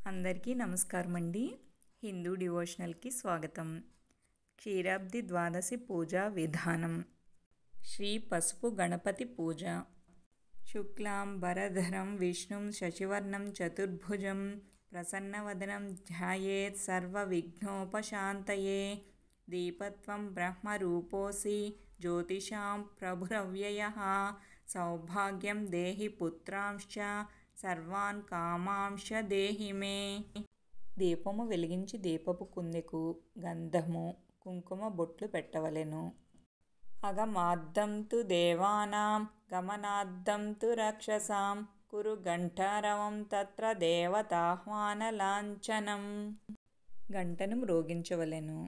అందరికీ నమస్కారం అండి. హిందూ డివోషనల్కి స్వాగతం. క్షీరాబ్ది ద్వాదశి పూజా విధానం. శ్రీ పసుపు గణపతి పూజ. శుక్లాంబరధరం విష్ణుం శశివర్ణం చతుర్భుజం ప్రసన్నవదనం ధ్యాయేత్ సర్వవిఘ్నోపశాంతయే. దీపత్వం బ్రహ్మరూపోసి జ్యోతిషాం ప్రభురవ్యయః. సౌభాగ్యం దేహి పుత్రాంశ్చ సర్వాన్ కామాంశ దేహి మే. దీపము వెలిగించి దీపపు కుందెకు గంధము కుంకుమ బొట్లు పెట్టవలెను. అగమాద్దం తు దేవానాం గమనాద్దం తు రాక్షసాం కురు ఘంటారవం తత్ర దేవతాహ్వాన లాంఛనం. గంటను మ్రోగించవలెను.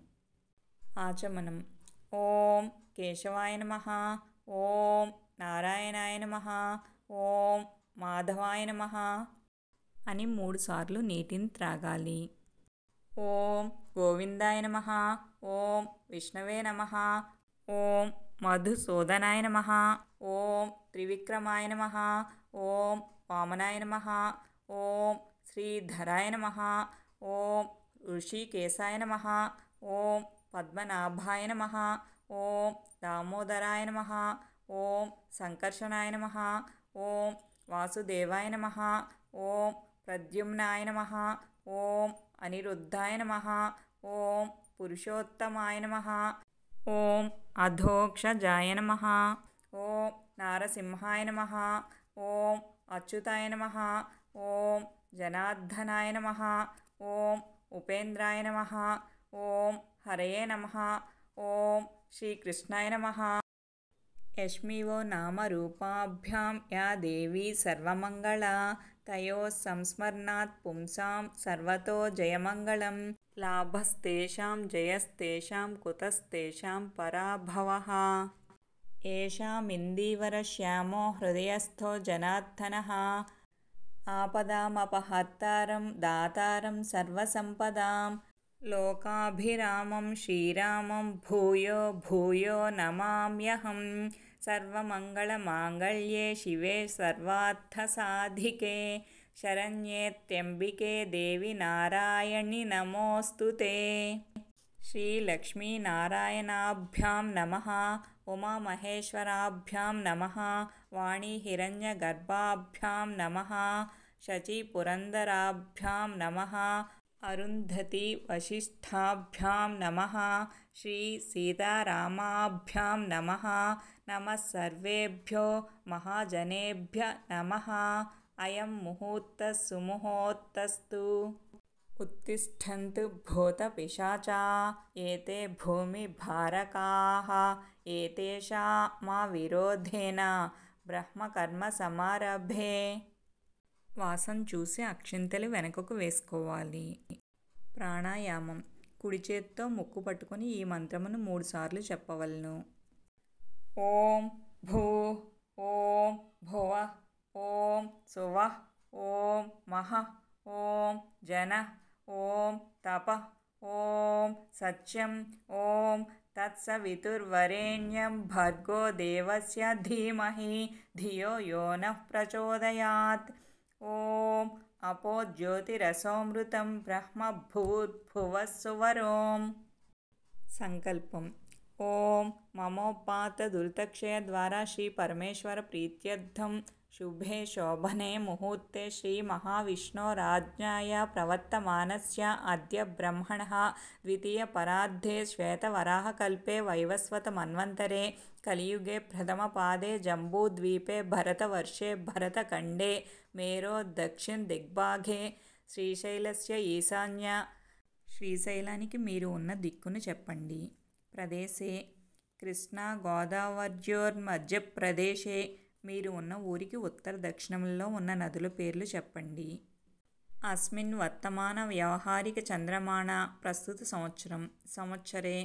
ఆచమనం. ఓం కేశవాయ నమః. ఓం నారాయణాయ నమః. ఓం మాధవాయ నమః అని 3 సార్లు నీటిని త్రాగాలి. ఓం గోవిందాయ నమః. ఓం విష్ణవే నమః. ఓం మధుసూదనాయ నమః. ఓం త్రివిక్రమాయ నమః. ఓం వామనాయ నమః. ఓం శ్రీధరాయ నమః. ఓం ఋషికేశాయ నమః. ఓం పద్మనాభాయ నమః. ఓం దామోదరాయ నమః. ఓం సంకర్షణాయ నమః. ఓం వాసుదేవాయ నమః. ఓం ప్రద్యుమ్నాయ నమః. ఓం అనిరుద్ధాయ నమః. ఓం పురుషోత్తమాయ నమః. ఓం అధోక్షజాయ నమః. ఓం నారసింహాయ నమః. ఓం అచ్యుతాయ నమః. ఓం జనార్దనాయ నమః. ఓం ఉపేంద్రాయ నమః. ఓం హరయే నమః. ఓం శ్రీకృష్ణాయ నమః. యష్మివో నామ రూపాభ్యాం యా దేవీ సర్వమంగళా తయోః సంస్మరణాత్ పుంసాం సర్వతో జయమంగళం. లాభస్తేషాం జయస్తేషాం కుతస్తేషాం పరాభవః. ఏషామిందీవరశ్యామో హృదయస్థో జనార్దనః. ఆపదామపహర్తారం దాతారం సర్వసంపదాం. లోకాభిరామం శ్రీరామం భూయో భూయో నమామ్యహం. సర్వమంగళమాంగళ్యే శివే సర్వార్థసాధికే శరణ్యే త్ర్యంబికే దేవి నారాయణి నమోస్తుతే. శ్రీలక్ష్మీనారాయణాభ్యాం నమః. ఉమామహేశ్వరాభ్యాం నమః. వాణీహిరణ్యగర్భాభ్యాం నమః. శచీపురందరాభ్యాం నమః. అరుంధతి వశిష్ఠాభ్యాం నమః. శ్రీ సీతారామాభ్యాం నమః. నమః సర్వేభ్యో మహాజనేభ్య నమః. అయం ముహూర్తః సుముహూర్తస్తు. ఉత్తిష్టन्तు భూతపిశాచా ఏతే భూమిభారకాః. ఏతేషామా విరోధేన బ్రహ్మకర్మ సమారభే. వాసం చూసి అక్షింతలు వెనకకు వేసుకోవాలి. ప్రాణాయామం. కుడి చేత్తో ముక్కు పట్టుకొని ఈ మంత్రమును 3 సార్లు చెప్పవలను. ఓం భూ ఓం భువః ఓం సువః ఓం మహః ఓం జనః ఓం తపః ఓం సత్యం ఓం తత్సవితుర్వరేణ్యం భర్గో దేవస్య ధీమహి ధియో యో నః ప్రచోదయాత్. ఓం అపో జ్యోతిరసోమృతం బ్రహ్మ భూర్భువః సువరోం. సంకల్పం. ఓం మమోపాత దురితక్షయ ద్వారా శ్రీ పరమేశ్వర ప్రీత్యర్థం శుభే శోభనే ముహూర్తే శ్రీ మహావిష్ణోరాజ్ఞాయ ప్రవర్తమానస్య అద్య బ్రహ్మణః ద్వితీయ పరార్ధే శ్వేతవరాహకల్పే వైవస్వత మన్వంతరే కలియుగే ప్రథమ పాదే జంబూద్వీపే భరతవర్షే భరతఖండే మేరో దక్షిణ దిగ్భాగే శ్రీశైలస్య ఈశాన్య. శ్రీశైలానికి మీరు ఉన్న దిక్కును చెప్పండి. ప్రదేశే కృష్ణా గోదావర్యోర్మధ్యప్రదేశే మీరు ఉన్న ఊరికి ఉత్తర దక్షిణంలో ఉన్న నదుల పేర్లు చెప్పండి. అస్మిన్ వర్తమాన వ్యవహారిక చంద్రమాణ ప్రస్తుత సంవత్సరం సంవత్సరే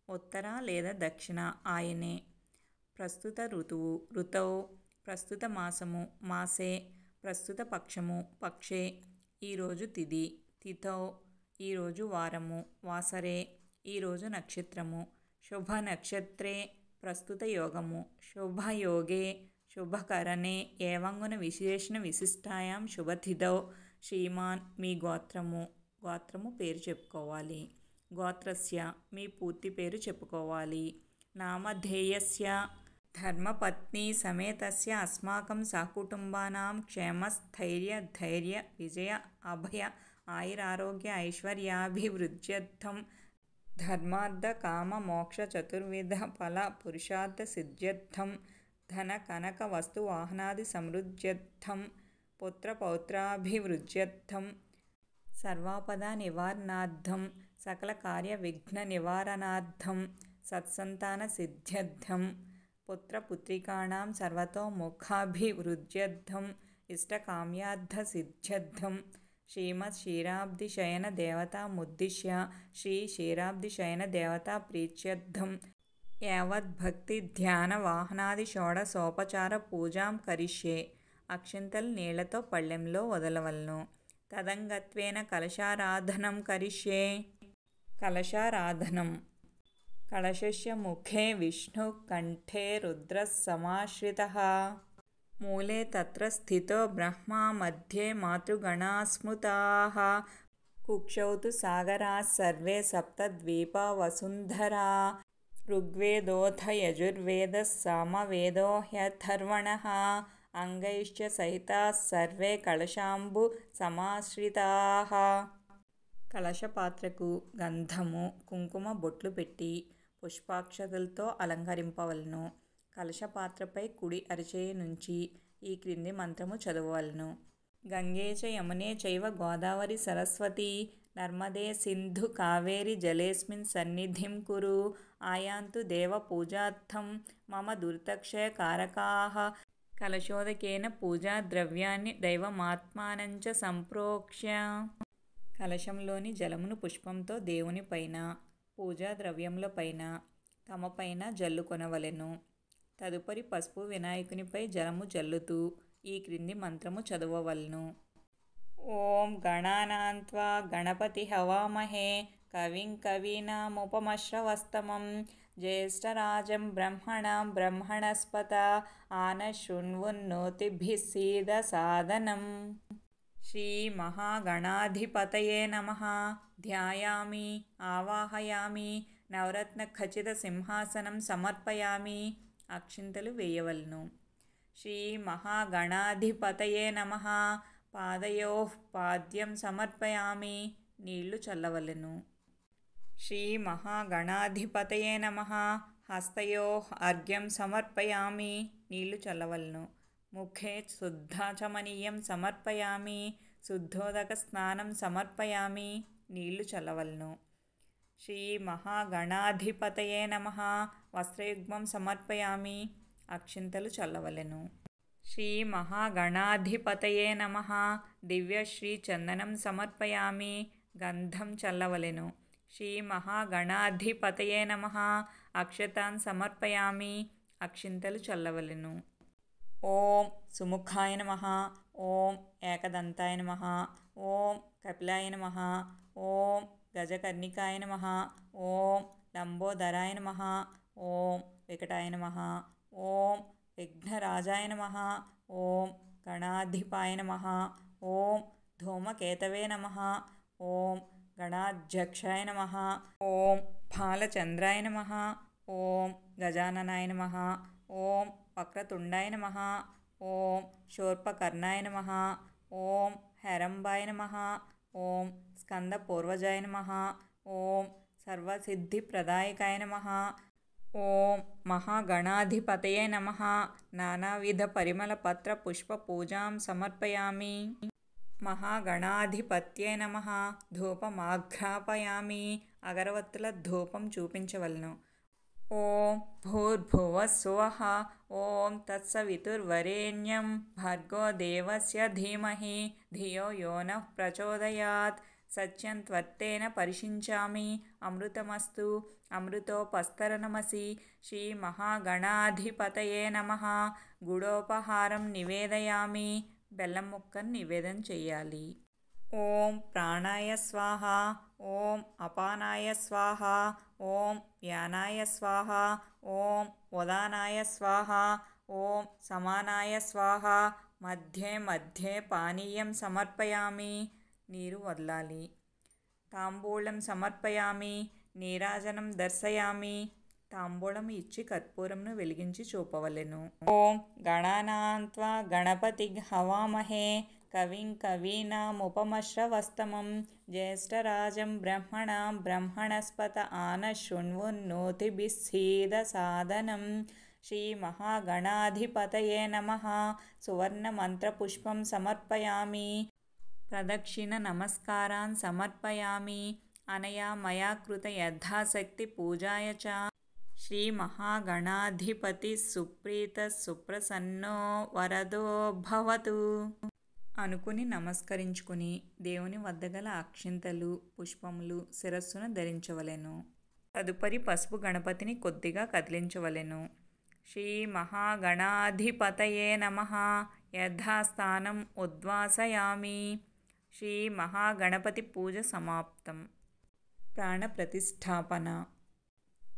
ఉత్తర లేదా దక్షిణ ఆయనే. ప్రస్తుత ఋతువు ఋతౌ. ప్రస్తుత మాసము మాసే. ప్రస్తుత పక్షము పక్షే. ఈరోజు తిథి తిథౌ. ఈరోజు వారము వాసరే. ఈరోజు నక్షత్రము శుభ నక్షత్రే. ప్రస్తుత యోగము శుభయోగే శుభకరణే. ఏవంగున విశేషణ విశిష్టాయాం శుభతిథౌ శ్రీమాన్ మీ గోత్రము పేరు చెప్పుకోవాలి. గోత్రస్య మీ పూర్తి పేరు చెప్పుకోవాలి. నామధేయస్య ధర్మపత్ని సమేతస్య అస్మాకం సకుటుంబానాం క్షేమస్థైర్య ధైర్య విజయ అభయ ఆయురారోగ్య ఐశ్వర్యాభివృద్ధ్యర్థం ధర్మార్థ కామ మోక్ష చతుర్విధ ఫల పురుషార్థ సిద్ధ్యర్థం ధన కనక వస్తు వాహనాది సమృద్ధ్యర్థం పుత్ర పౌత్రాభివృద్ధ్యర్థం సర్వాపద నివారణార్థం సకల కార్య విఘ్న నివారణార్థం సత్సంతాన సిద్ధ్యర్థం పుత్రపుత్రికాణాం సర్వతోముఖాభివృద్ధ్యర్థం ఇష్టకామ్యార్థ సిద్ధ్యర్థం శ్రీమత్ క్షీరాబ్ధిశయన దేవతాముద్దిశ్య శ్రీ క్షీరాబ్ధిశయన దేవతా ప్రీత్యర్థం యావద్భక్తి ధ్యాన వాహనాది షోడశోపచార పూజాం కరిష్యే. అక్షింతలు నీళ్లతో పళ్ళెంలో వదలవలను. తదంగత్వేన కలశారాధనం కరిష్యే. కలశారాధనం కలశస్య ముఖే విష్ణు కంఠే రుద్రః సమాశ్రితః మూలే తత్ర స్థితో బ్రహ్మ మధ్యే మాతృగణాః స్మృతాః కుక్షౌ తు సాగరాः సర్వే సప్తద్వీపా వసుంధరా ఋగ్వేదోऽథ యజుర్వేదः సామవేదో హ్యథర్వణः అంగైశ్చ సహితాः సర్వే కలశాంబు సమాశ్రితాః. కలశపాత్రకు గంధము కుంకుమ బొట్లు పెట్టి పుష్పాక్షతలతో అలంకరింపవలను. కలశపాత్రపై కుడి అరచేయి నుంచి ఈ క్రింది మంత్రము చదవవలను. గంగే చ యమునే చైవ గోదావరి సరస్వతి నర్మదే సింధు కావేరి జలేస్మిన్ సన్నిధిం కురు ఆయాంతు దేవ పూజార్థం మమ దుర్తక్షయ కారకాః కలశోదకేన పూజా ద్రవ్యాన్ని దైవమాత్మానంచ సంప్రోక్ష్య. కలశంలోని జలమును పుష్పంతో దేవుని పైన పూజా ద్రవ్యముల పైన తమ పైన జల్లుకొనవలెను. తదుపరి పసుపు వినాయకునిపై జలము జల్లుతూ ఈ క్రింది మంత్రము చదవవలను. ఓం గణానాన్త్వా గణపతి హవామహే కవిం కవీనాముపమశ్రవస్తమం జ్యేష్ఠరాజం బ్రహ్మణాం బ్రహ్మణస్పత ఆనశృణ్వన్నోతిభిः సీద సాదనం. శ్రీ మహాగణాధిపతయే నమః. ధ్యాయామి ఆవాహయామి నవరత్న ఖచిత సింహాసనం సమర్పయామి. అక్షింతలు వేయవలను. శ్రీ మహాగణాధిపతయే నమః. పాదయోః పాద్యం సమర్పయామి. నీళ్లు చల్లవలెను. శ్రీ మహాగణాధిపతయే నమః. హస్తయోః అర్ఘ్యం సమర్పయామి. నీళ్లు చల్లవలెను. ముఖే శుద్ధాచమనీయం సమర్పయామి. శుద్ధోదక స్నానం సమర్పయామి. నీళ్లు చల్లవలెను. శ్రీ మహాగణాధిపతయే నమః. వస్త్రయుగ్మం సమర్పయామి. అక్షింతలు చల్లవలెను. శ్రీ మహాగణాధిపతయే నమః. దివ్యశ్రీ చందనం సమర్పయామి. గంధం చల్లవలెను. శ్రీ మహాగణాధిపతయే నమః. అక్షతాన్ సమర్పయామి. అక్షింతలు చల్లవలెను. ఓం సుముఖాయ నమః. ఓం ఏకదంతాయ నమః. ఓం కపిలాయ నమః. ఓం గజకర్ణికాయ నమః. ఓం లంబోదరాయ నమః. ఓం వికటాయ నమః. ఓం విఘ్నరాజాయ నమః. ఓం గణాధిపాయ నమః. ఓం ధూమకేతవే నమః. ఓం గణాధ్యక్షాయ నమః. ఓం ఫాలచంద్రాయ నమః. ఓం గజాననాయ నమః. ఓం వక్రతుండాయ నమః. ఓం శూర్పకర్ణాయ నమః. ఓం హేరంబాయ నమః. ఓం స్కందపూర్వజాయ నమః. ఓం సర్వసిద్ధిప్రదాయకాయ నమః. ఓం మహాగణాధిపతయే నమః. నానావిధ పరిమళ పత్ర పుష్ప పూజాం సమర్పయామి. మహాగణాధిపత్యే నమః. ధూపమాఘ్రాపయామి. అగరవత్తుల ధూపం చూపించవలను. ఓం భూర్భువః స్వః. ఓం తత్సవితుర్వరేణ్యం భర్గో దేవస్య ధీమహి ధియో యో నః ప్రచోదయాత్. సత్యం త్వత్తేన పరిషించామి. అమృతమస్తు. అమృతోపస్తరణమసి. శ్రీ మహాగణాధిపతయే నమః. గుడోపహారం నివేదయామి. బెల్లం ముక్కను నివేదన చెయ్యాలి. ఓం ప్రాణాయ స్వాహ. ఓం అపానాయ స్వాహ. ఓం వ్యానాయ స్వాహ. ఓం ఉదానాయ స్వాహ. ఓం సమానాయ స్వాహ. మధ్యే మధ్యే పానీయం సమర్పయామి, నీరు వదలాలి. తాంబూలం సమర్పయామి, నీరాజనం దర్శయామి, తాంబూలం ఇచ్చి కర్పూరంను వెలిగించి చూపవలెను. ఓం గణానాన్త్వా గణపతిం హవామహే కవిం కవీనాముపమశ్రవస్తమం జ్యేష్ఠరాజం బ్రహ్మణాం బ్రహ్మణస్పత ఆనశృణ్వన్నోతిభిస్సీదసాదనం. శ్రీమహాగణాధిపతయే నమః. సువర్ణమంత్రపుష్పం సమర్పయామి, ప్రదక్షిణ నమస్కారాన్ సమర్పయామి. అనయా మయా కృత యథాశక్తి పూజాయ చ. శ్రీమహాగణాధిపతి సుప్రీత సుప్రసన్నో వరదో భవతు అనుకుని నమస్కరించుకుని దేవుని వద్ద గల అక్షింతలు పుష్పములు శిరస్సును ధరించవలెను. తదుపరి పసుపు గణపతిని కొద్దిగా కదిలించవలెను. శ్రీ మహాగణాధిపతయే నమః. యథాస్థానం ఉద్వాసయామి. శ్రీ మహాగణపతి పూజ సమాప్తం. ప్రాణప్రతిష్ఠాపన.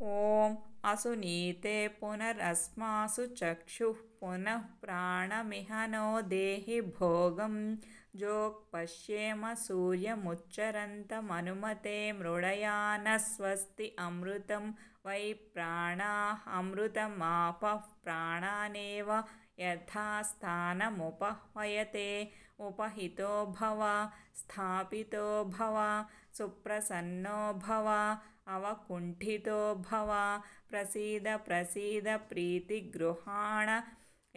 ఓం అసునీతే పునరస్మాసు చక్షుః పునః ప్రాణమిహనో దేహి భోగం జోక్పశ్యేమ సూర్యముచ్చరంతమనుమతే మృడయాన స్వస్తి అమృతం వై ప్రాణాః అమృతమాపః ప్రాణానేవ యథాస్థానముపహ్వయతే. ఉపహితో భవ, స్థాపితో భవ, సుప్రసన్నో భవ, అవకుంఠితో భవ. ప్రసీద ప్రసీద ప్రీతిగృహాణ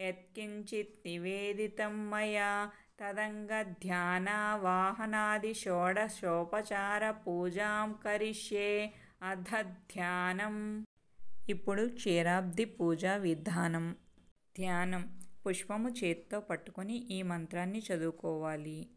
యత్కించిత్ నివేదితం మయా తదంగధ్యానావాహనాది షోడశోపచార పూజాం కరిష్యే. అథ ధ్యానం. ఇప్పుడు క్షీరాబ్ది పూజా విధానం. ధ్యానం. పుష్పము చేత్తో పట్టుకొని ఈ మంత్రాన్ని చదువుకోవాలి.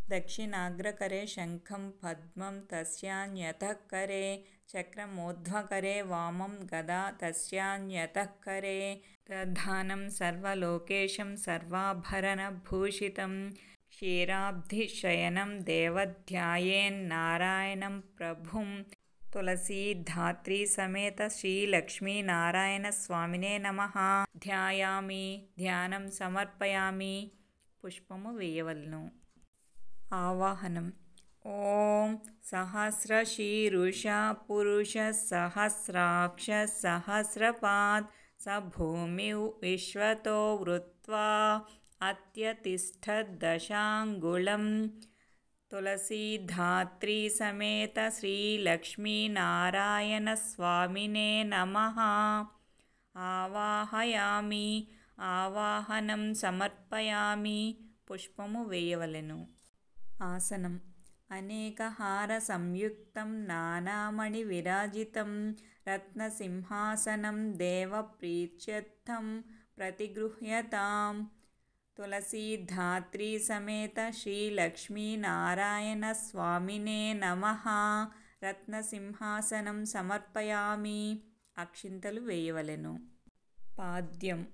దక్షిణాగ్రకరే శంఖం పద్మం తస్యాన్యతః కరే చక్రమూర్ధ్వకరే వామం గదా తస్యాన్యతః కరే. దధానం సర్వలోకేశం సర్వాభరణభూషితం క్షీరాబ్ధిశయనం దేవధ్యాయేన్నారాయణం ప్రభుం. తులసీధాత్రీ సమేత శ్రీలక్ష్మీనారాయణ స్వామినే నమః. ధ్యాయామి, ధ్యానం సమర్పయామి. పుష్పము వేయవలెను. ఆవాహనం. ఓం సహస్రశీరుషా పురుష సహస్రాక్ష సహస్రపాద్ స భూమిౌ విశ్వతో వృత్వా అత్యతిష్ఠద్దశాంగుళం. తులసీధాత్రీ సమేత శ్రీలక్ష్మీనారాయణ స్వామినే నమః. ఆవాహయామి, ఆవాహనం సమర్పయామి. పుష్పము వేయవలెను. ఆసనం. అనేకహార సంయుక్తం నానామణి విరాజితం రత్నసింహాసనం దేవప్రీత్యర్థం ప్రతిగృహ్యతాం. తులసీధాత్రీ సమేత శ్రీలక్ష్మీనారాయణ స్వామినే నమః. రత్నసింహాసనం సమర్పయామి. అక్షింతలు వేయవలెను. పాద్యం.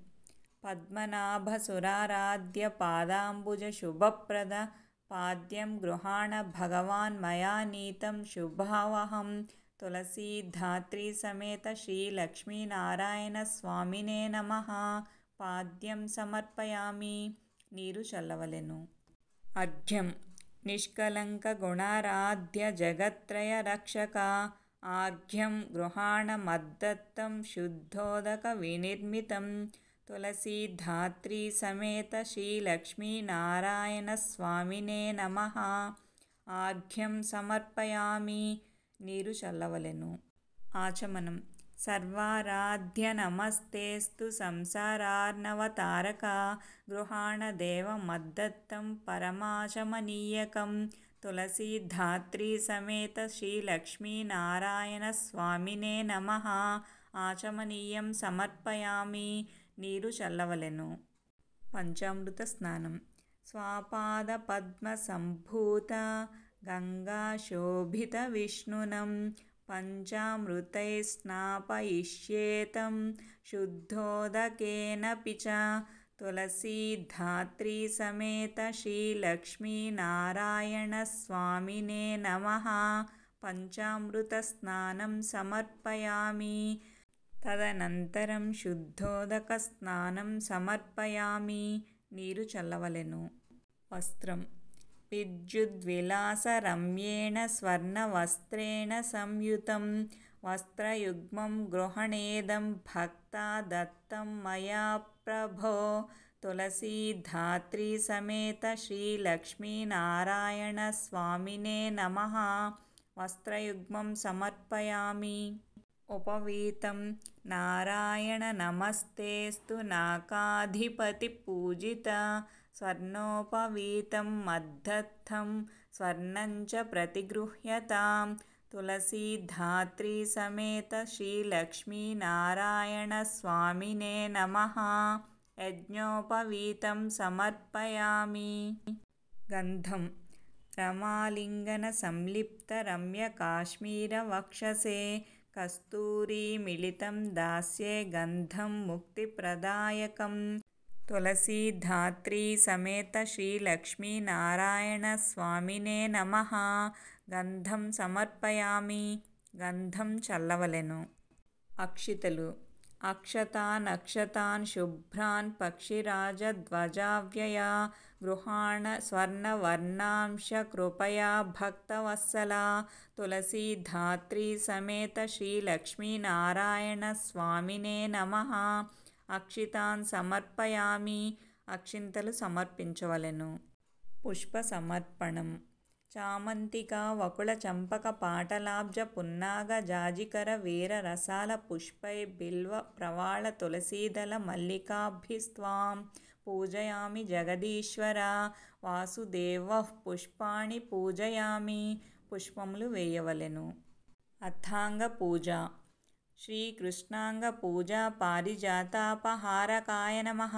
పద్మనాభసురారాధ్య పాదాంబుజ శుభప్రద పాద్యం గృహాణ భగవాన్ మయా నీతం శుభావహం. తులసీధాత్రీ సమేత శ్రీలక్ష్మీనారాయణ స్వామినే నమః. పాద్యం సమర్పయామి. నీరు చల్లవలెను. అర్ఘ్యం. నిష్కలంక గుణారాధ్య జగత్రయ రక్షక ఆర్ఘ్యం గృహాణ మద్దత్తం శుద్ధోదక వినిర్మితం. తులసీధాత్రీ సమేత శ్రీలక్ష్మీనారాయణ స్వామినే నమః. ఆర్ఘ్యం సమర్పయామి. నీరు చల్లవలెను. ఆచమనం. సర్వారాధ్య నమస్తేస్తు సంసారార్ణవతారక గృహాణ దేవ మద్దత్తం పరమాచమనీయకం. తులసీధాత్రీ సమేత శ్రీలక్ష్మీనారాయణ స్వామినే నమః. ఆచమనీయం సమర్పయామి. నీరు చల్లవలెను. పంచామృత స్నానం. స్వాపాద పద్మ సంభూత గంగాశోభిత విష్ణునం పంచామృతై స్నాపయిష్యేతం శుద్ధోదకేన పిచ. తులసీధాత్రీ సమేత శ్రీలక్ష్మీనారాయణ స్వామినే నమః. పంచామృత స్నానం సమర్పయామి. తదనంతరం శుద్ధోదక స్నానం సమర్పయామి. నీరు చల్లవలెను. వస్త్రం విద్యుద్విలాసరమ్యేణ స్వర్ణవస్త్రేణ సంయుతం వస్త్రయుగ్మం గృహణేదం భక్తా దత్తం మయా ప్రభో. తులసీధాత్రీ సమేత శ్రీలక్ష్మీనారాయణ స్వామినే నమః. వస్త్రయుగ్మం సమర్పయామి. ఉపవీతం నారాయణ నమస్తేస్తు నాకాధిపతి పూజిత. స్వర్ణోపవీతం మద్దత్తం స్వర్ణం చ ప్రతిగృహ్యతాం. తులసీధాత్రీ సమేత శ్రీలక్ష్మీనారాయణ స్వామినే నమః. యజ్ఞోపవీతం సమర్పయామి. గంధం రమాలింగన సంలిప్త రమ్యకాశ్మీర వక్షసే కస్తూరీమిళితం దాస్యే గంధం ముక్తిప్రదాయకం. తులసీధాత్రీ సమేత శ్రీలక్ష్మీనారాయణ స్వామినే నమః. గంధం సమర్పయామి. గంధం చల్లవలెను. అక్షితలు అక్షతాన్ శుభ్రాన్ పక్షిరాజధ్వజావ్యయా గృహాణ స్వర్ణవర్ణాంశ కృపయా భక్తవత్సలా. తులసీధాత్రీ సమేత శ్రీలక్ష్మీనారాయణ స్వామినే నమః. అక్షితాన్ సమర్పయామి. అక్షింతలు సమర్పించవలెను. పుష్ప సమర్పణం చామంతికా వకుళ చంపక పాటలాబ్జ పున్నాగ జాజికర వీర రసాల పుష్పై బిల్వ ప్రవాళ తులసీదళ మల్లికాభిస్త్వాం పూజయామి జగదీశ్వర. వాసుదేవః పుష్పాణి పూజయామి. పుష్పములు వేయవలెను. అథాంగ పూజ శ్రీకృష్ణాంగ పూజ పారిజాతాపహారకాయ నమః.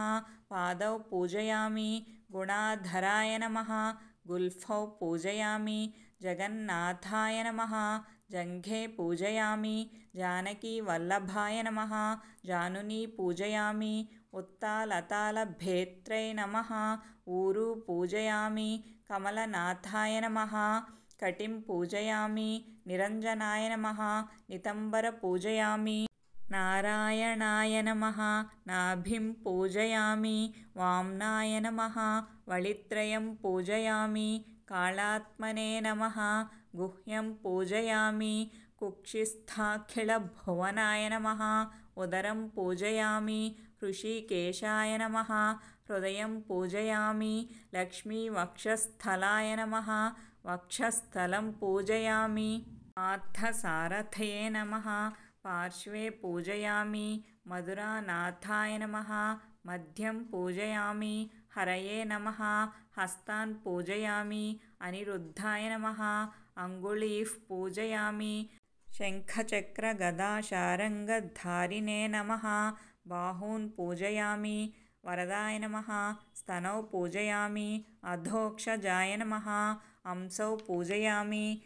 పాదౌ పూజయామి. గుణాధరాయ నమః. గుల్ఫౌ పూజయామి. జగన్నాథాయ నమః. జంఘే పూజయామి. జానకీవల్లభాయ నమః. జానునీ పూజయామి. ఉత్తాలతాలభేత్రై నమః. ఊరు పూజయామి. కమలనాథాయ నమః. కటిం పూజయామి. నిరంజనాయ నమః. నితంబర పూజయామి. నారాయణాయ నమః. నాభిం పూజయామి. వామ్నాయ నమః. వళిత్రయం పూజయామి. కాళాత్మనే నమః. గుహ్యం పూజయామి. కుక్షిస్థాఖిలభువనాయ నమః. ఉదరం పూజయామి. హృషీకేశాయ నమః. హృదయం పూజయామి. లక్ష్మీవక్షస్థలాయ నమః. వక్షస్థలం పూజయామి. పార్థసారథయే నమః. పార్శ్వే పూజయామి. మధురానాథాయ నమః. మధ్యం పూజయామి. హరయే నమః. హస్తాన్ పూజయామి. అనిరుద్ధాయ నమః. అంగుళీః పూజయామి. శంఖచక్రగదాశారంగధారిణే నమః. బాహూన్ పూజయామి. వరదాయ నమః. స్తనౌ పూజయామి. అధోక్షజాయ నమః. అంసౌ పూజయామి.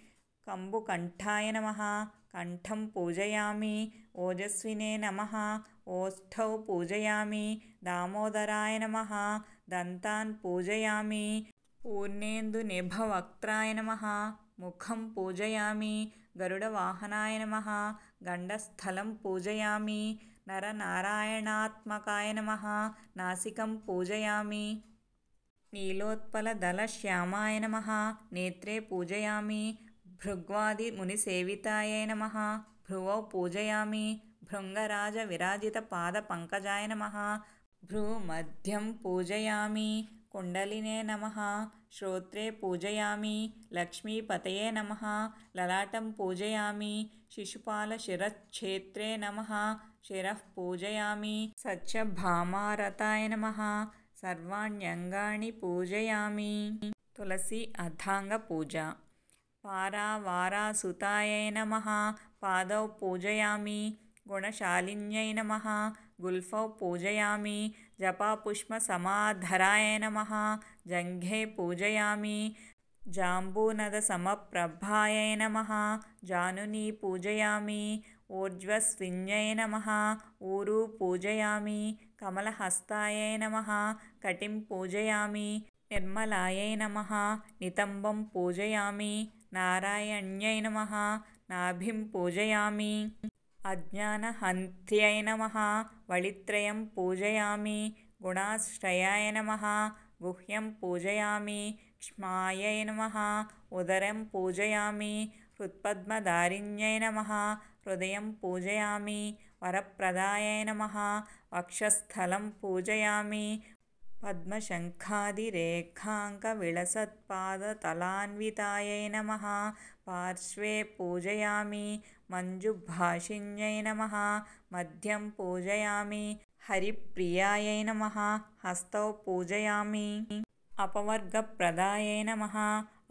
కంబుకంఠాయ నమః. కంఠం పూజయామి. ఓజస్వినే నమః. ఓష్ఠౌ పూజయామి. దామోదరాయ నమః. దంతాన్ పూజయామి. పూర్ణేందునిభవక్త్రాయ నమః. ముఖం పూజయామి. గరుడవాహనాయ నమః. గండస్థలం పూజయామి. నరనారాయణాత్మకాయ నమః. నాసికం పూజయామి. నీలోత్పలదళశ్యామాయ నమః. నేత్రే పూజయామి. భృగ్వాదిమునిసేవితాయ నమః. భ్రువౌ పూజయామి. భృంగరాజవిరాజితపాదపంకజాయ నమః. భ్రూమధ్యం పూజయామి. కుండలినే నమః. శ్రోత్రే పూజయామి. లక్ష్మీపతయే నమః. లలాటం పూజయామి. శిశుపాలశిరశ్చేత్రే నమః. శిరః పూజయామి. సత్యభామారతాయ నమః. సర్వాణ్యంగాని పూజయామి. తులసి అథాంగ పూజ పారావారాసుతాయై నమః. పాదౌ పూజయామి. గుణశాలిన్యై నమః. గుల్ఫౌ పూజయామి. జపాపుష్పసమాధరాయ నమః. జంఘే పూజయామి. జాంబూనదసమప్రభాయై నమః. జానునీ పూజయామి. ఊర్ధ్వస్విన్యై నమః. ఊరు పూజయామి. కమలహస్తాయై నమః. కటిం పూజయామి. నిర్మలాయై నమః. నితంబం పూజయామి. నారాయణ్యై నమః. నాభిం పూజయామి. అజ్ఞానహంత్యై నమః. వళిత్రయం పూజయామి. గుణాశ్రయాయ నమః గుహ్యం పూజయామి క్ష్మాయై నమః ఉదరం పూజయామి హృత్పద్మధారిణ్యై నమః హృదయం పూజయామి వరప్రదాయై నమః వక్షస్థలం పూజయామి పద్మశంఖాదిరేఖాంకవిలసత్పాదతలాన్వితాయై నమః పార్శ్వే పూజయామి మంజుభాషిణ్యై నమః మధ్యం పూజయామి హరిప్రియాయై నమః హస్తౌ పూజయామి అపవర్గప్రదాయై నమః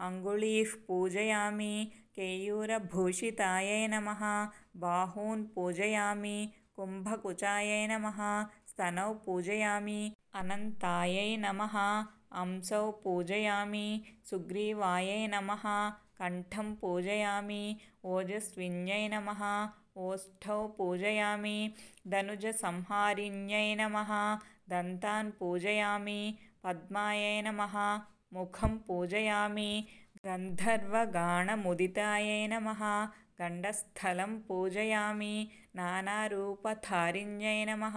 అంగుళీః పూజయామి కేయూరభూషితాయై నమః బాహూన్ పూజయామి కుంభకుచాయై నమః స్తనౌ పూజయామి అనంతాయై నమః అంసౌ పూజయామి సుగ్రీవాయై నమః కంఠం పూజయామి ఓజస్విన్యై నమః ఓష్ఠౌ పూజయామి ధనుజసంహారిణ్యై నమః దంతాన్ పూజయామి పద్మాయై నమః ముఖం పూజయామి గంధర్వగాణముదితాయై నమః గండస్థలం పూజయామి నానారూపధారిణ్యై నమః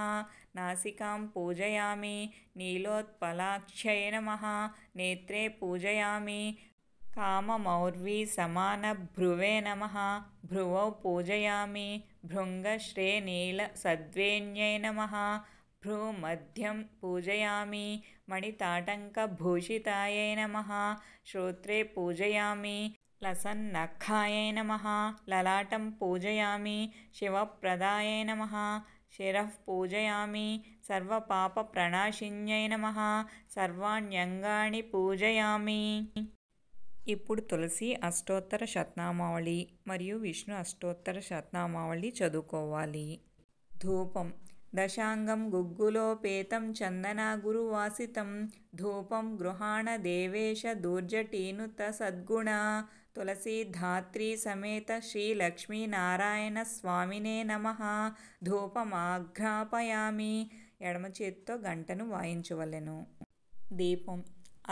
నాసికాం పూజయామి నీలోత్పలాక్ష్యై నమః నేత్రే పూజయామి కామమౌర్వీ సమానభ్రువే నమః భ్రువౌ పూజయామి భృంగశ్రేణీలసద్వేణ్యై నమః భ్రూమధ్యం పూజయామి మణితాటంకభూషితాయై నమః శ్రోత్రే పూజయామి లసన్నఖాయై నమః లలాటం పూజయామి శివప్రదాయై నమః శిరః పూజయామి సర్వపాపప్రణాశిన్యై నమః సర్వాణ్యంగాని పూజయామి. ఇప్పుడు తులసి అష్టోత్తర శతనామావళి మరియు విష్ణు అష్టోత్తర శతనామావళి చదువుకోవాలి. ధూపం దశాంగం గుగ్గులోపేతం చందనాగురువాసితం ధూపం గృహాణ దేవేశ దూర్జటీనుత సద్గుణ తులసీధాత్రీ సమేత శ్రీ లక్ష్మీనారాయణ స్వామినే నమః. ధూపమాఘ్రాపయామి. ఎడమ చేత్తో గంటను వాయించవలెను. దీపం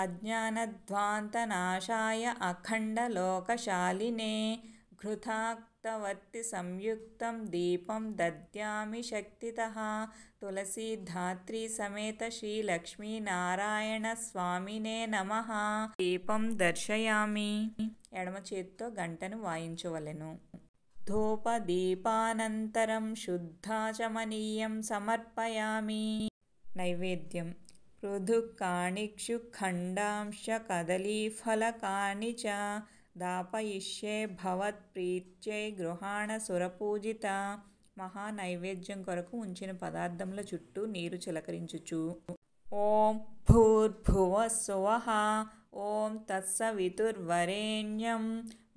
అజ్ఞానధ్వాంతనాశాయ అఖండలోకశాలినే ఘృతాక్తవర్తి సంయుక్తం దీపం దద్యామి శక్తితః. తులసీధాత్రీ సమేత శ్రీ లక్ష్మీనారాయణ స్వామినే నమః. దీపం దర్శయామి. ఎడమ చేత్తో గంటను వాయించవలెను. ధూపదీపానంతరం శుద్ధాచమనీయం సమర్పయామి. నైవేద్యం పృథుకాణిక్షు ఖండాంశ కదలీఫలకాని చ దాపయిష్యే భవత్ప్రీత్యై గృహాణ సురపూజిత. మహానైవేద్యం కొరకు ఉంచిన పదార్థముల చుట్టూ నీరు చిలకరించుచు ఓం భూర్భువః స్వః ఓం తత్సవితుర్వరేణ్యం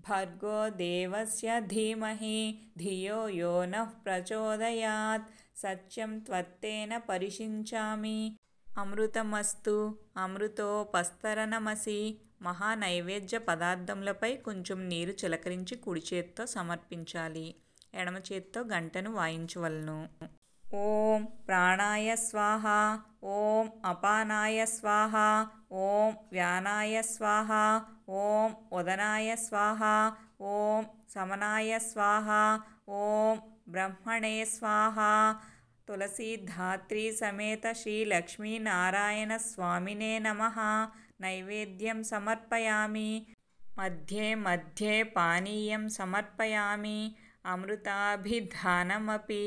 భర్గో దేవస్య ధీమహి ధియో యో నః ప్రచోదయాత్ సత్యం త్వత్తేన పరిషించామి. అమృతమస్తు అమృతోపస్తరణమసి. మహానైవేద్య పదార్థములపై కొంచెం నీరు చిలకరించి కుడి చేత్తో సమర్పించాలి. ఎడమ చేత్తో గంటను వాయించవలను. ఓం ప్రాణాయ స్వాహ ఓం అపానాయ స్వాహ ఓం వ్యానాయ స్వాహ ఓం ఉదనాయ స్వాహ ఓం సమనాయ స్వాహ ఓం బ్రహ్మణే స్వాహ. తులసీధాత్రీ సమేత శ్రీ లక్ష్మీనారాయణ స్వామినే నమః. నైవేద్యం సమర్పయామి. మధ్యే మధ్యే పానీయం సమర్పయామి. అమృతాభిధానమపి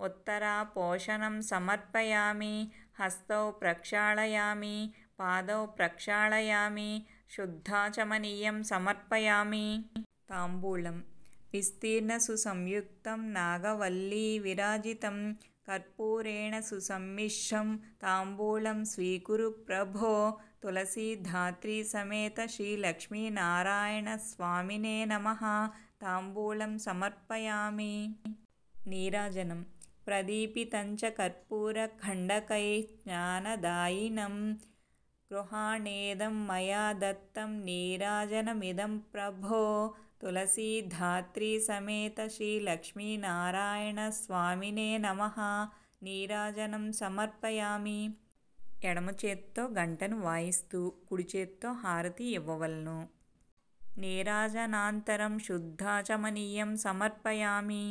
ఉత్తరాపోషణం సమర్పయామి. హస్తౌ ప్రక్షాళయామి పాదౌ ప్రక్షాళయామి. శుద్ధాచమనీయం సమర్పయామి. తాంబూలం విస్తీర్ణ సుసంయుక్తం నాగవల్లీ విరాజితం కర్పూరేణ సుసమ్మిశ్రం తాంబూలం స్వీకురు ప్రభో. తులసీధాత్రీ సమేత శ్రీ లక్ష్మీనారాయణ స్వామినే నమః. తాంబూలం సమర్పయామి. నీరాజనం ప్రదీపితంచ కర్పూరఖండకై జ్ఞానదాయినం గృహాణేదం మయా దత్తం నీరాజనమిదం ప్రభో. తులసీధాత్రీ సమేత శ్రీ లక్ష్మీనారాయణ స్వామినే నమః. నీరాజనం సమర్పయామి. ఎడమ చేత్తో గంటను వాయిస్తూ కుడి చేత్తో హారతి ఇవ్వవలను. నీరాజనాంతరం శుద్ధాచమనీయం సమర్పయామి.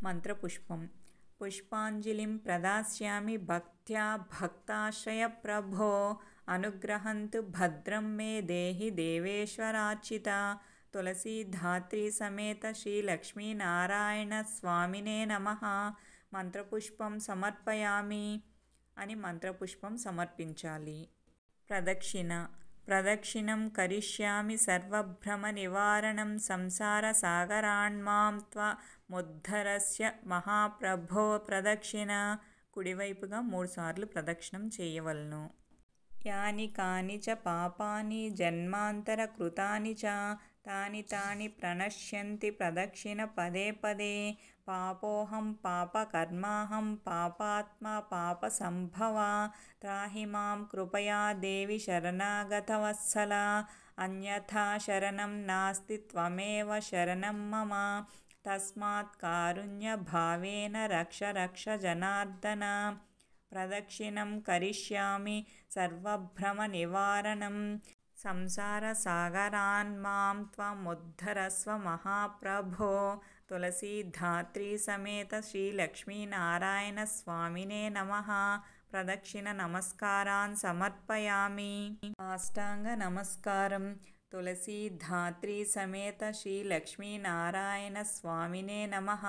మంత్రపుష్పం పుష్పాంజలిం ప్రదాస్యామి భక్త్యా భక్తాశ్రయ ప్రభో అనుగ్రహంతు భద్రం మే దేహి దేవేశ్వరార్చిత. తులసీధాత్రి సమేత శ్రీ లక్ష్మీనారాయణ స్వామినే నమః. మంత్రపుష్పం సమర్పయామి అని మంత్రపుష్పం సమర్పించాలి. ప్రదక్షిణం కరిష్యామి సర్వభ్రమ నివారణం సంసార సాగరాన్మాం త్వముద్ధరస్య మహాప్రభో. ప్రదక్షిణ కుడివైపుగా 3 సార్లు ప్రదక్షిణం చేయవలను. యాని కాని చ పాపాని జన్మాంతర కృతాని చ తాని తాని ప్రణశ్యంతి ప్రదక్షిణ పదే పదే. పాపోహం పాపకర్మాహం పాపాత్మా పాపసంభవ. త్రాహి మాం కృపయా దేవి శరణాగతవత్సల. అన్యథా శరణం నాస్తి త్వమేవ శరణం మమ. తస్మాత్ కారుణ్యభావేన రక్ష రక్ష జనార్దన. ప్రదక్షిణం కరిష్యామి సర్వభ్రమ నివారణం సంసార సాగరాన్మాం త్వముద్ధరస్వ మహాప్రభో. తులసీధాత్రి సమేత శ్రీ లక్ష్మీనారాయణ స్వామినే నమః. ప్రదక్షిణ నమస్కారాన్ సమర్పయామి. సాష్టాంగ నమస్కారం. తులసీధాత్రి సమేత శ్రీ లక్ష్మీనారాయణ స్వామినే నమః.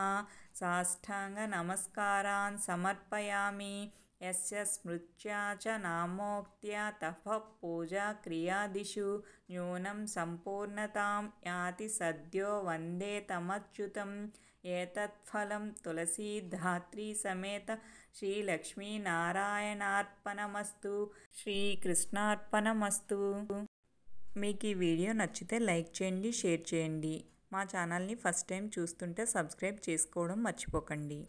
సాష్టాంగ నమస్కారాన్ సమర్పయామి. యస్య స్మృత్యా చ నామోక్త్యా తపః పూజా క్రియాదిషు న్యూనం సంపూర్ణతాం యాతి సద్యో వందే తమచ్యుతం. ఏతత్ఫలం తులసీధాత్రి సమేత శ్రీ లక్ష్మీనారాయణార్పణమస్తు. శ్రీకృష్ణార్పణమస్తు. మీకు ఈ వీడియో నచ్చితే లైక్ చేయండి, షేర్ చేయండి. మా ఛానల్ని ఫస్ట్ టైం చూస్తుంటే సబ్స్క్రైబ్ చేసుకోవడం మర్చిపోకండి.